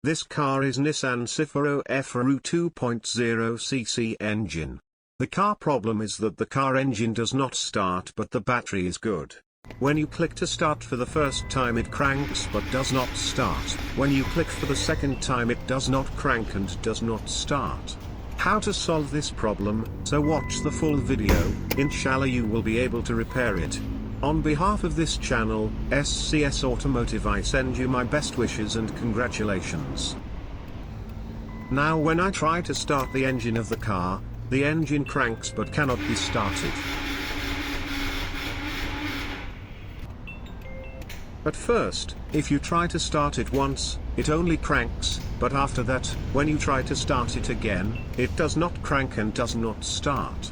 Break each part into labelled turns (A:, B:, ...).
A: This car is Nissan Cifero F-Ru 2.0cc engine. The car problem is that the car engine does not start but the battery is good. When you click to start for the first time it cranks but does not start. When you click for the second time it does not crank and does not start. How to solve this problem? So watch the full video, inshallah you will be able to repair it. On behalf of this channel, SCS Automotive, I send you my best wishes and congratulations. Now when I try to start the engine of the car, the engine cranks but cannot be started. At first, if you try to start it once, it only cranks, but after that, when you try to start it again, it does not crank and does not start.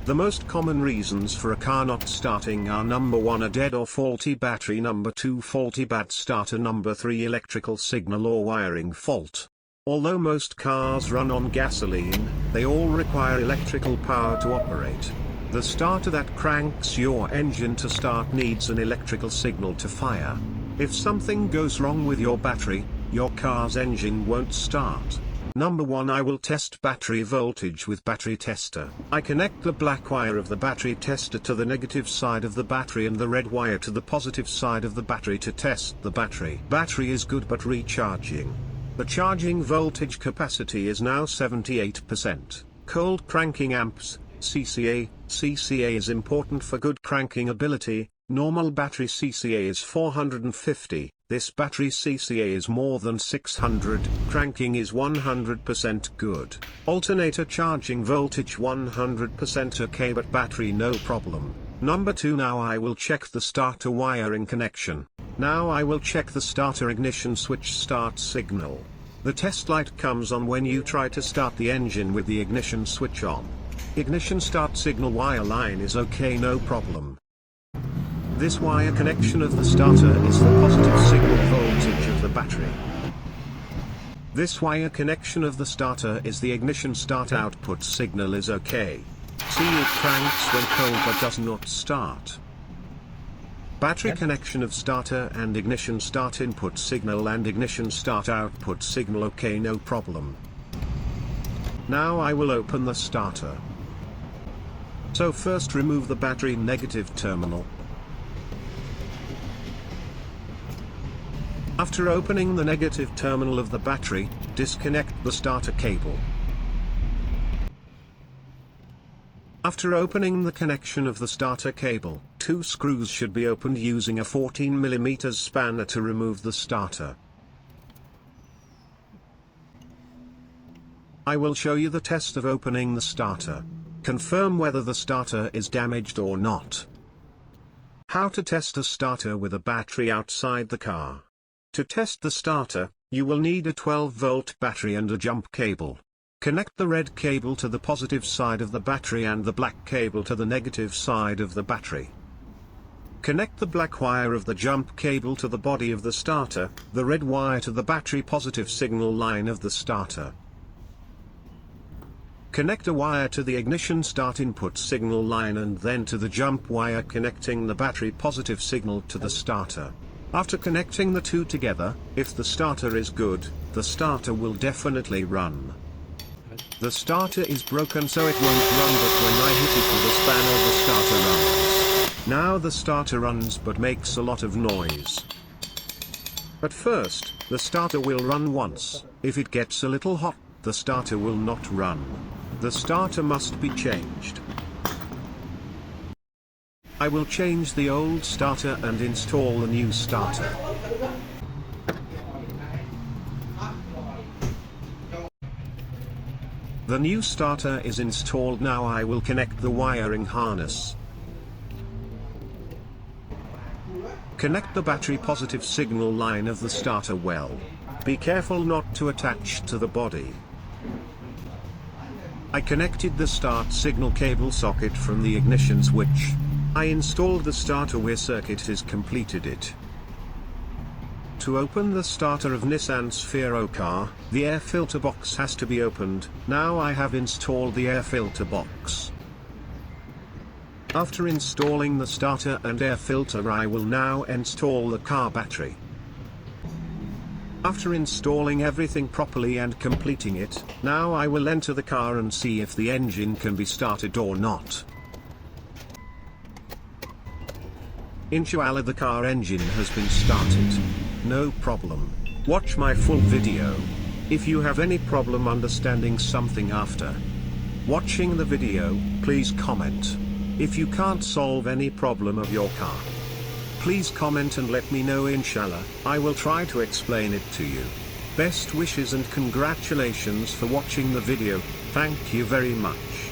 A: The most common reasons for a car not starting are number 1 a dead or faulty battery, number 2 faulty bad starter, number 3 electrical signal or wiring fault. Although most cars run on gasoline, they all require electrical power to operate. The starter that cranks your engine to start needs an electrical signal to fire. If something goes wrong with your battery, your car's engine won't start. Number 1, I will test battery voltage with battery tester. I connect the black wire of the battery tester to the negative side of the battery and the red wire to the positive side of the battery to test the battery. Battery is good but recharging. The charging voltage capacity is now 78%. Cold cranking amps, CCA. CCA is important for good cranking ability. Normal battery CCA is 450. This battery CCA is more than 600, cranking is 100% good. Alternator charging voltage 100% okay but battery no problem. Number 2, now I will check the starter wiring connection. Now I will check the starter ignition switch start signal. The test light comes on when you try to start the engine with the ignition switch on. Ignition start signal wire line is okay, no problem. This wire connection of the starter is the positive signal voltage of the battery. This wire connection of the starter is the ignition start output signal is okay. See, it cranks when cold but does not start. Battery connection of starter and ignition start input signal and ignition start output signal okay, no problem. Now I will open the starter. So first remove the battery negative terminal. After opening the negative terminal of the battery, disconnect the starter cable. After opening the connection of the starter cable, 2 screws should be opened using a 14mm spanner to remove the starter. I will show you the test of opening the starter. Confirm whether the starter is damaged or not. How to test a starter with a battery outside the car. To test the starter, you will need a 12-volt battery and a jump cable. Connect the red cable to the positive side of the battery and the black cable to the negative side of the battery. Connect the black wire of the jump cable to the body of the starter, the red wire to the battery positive signal line of the starter. Connect a wire to the ignition start input signal line and then to the jump wire connecting the battery positive signal to the starter. After connecting the two together, if the starter is good, the starter will definitely run. The starter is broken so it won't run, but when I hit it with the spanner the starter runs. Now the starter runs but makes a lot of noise. At first, the starter will run once. If it gets a little hot, the starter will not run. The starter must be changed. I will change the old starter and install the new starter. The new starter is installed. Now I will connect the wiring harness. Connect the battery positive signal line of the starter well. Be careful not to attach to the body. I connected the start signal cable socket from the ignition switch. I installed the starter wire circuit is completed it. To open the starter of Nissan Cifero car, the air filter box has to be opened. Now I have installed the air filter box. After installing the starter and air filter, I will now install the car battery. After installing everything properly and completing it, now I will enter the car and see if the engine can be started or not. Inshallah, the car engine has been started. No problem. Watch my full video. If you have any problem understanding something after watching the video, please comment. If you can't solve any problem of your car, please comment and let me know. Inshallah, I will try to explain it to you. Best wishes and congratulations for watching the video. Thank you very much.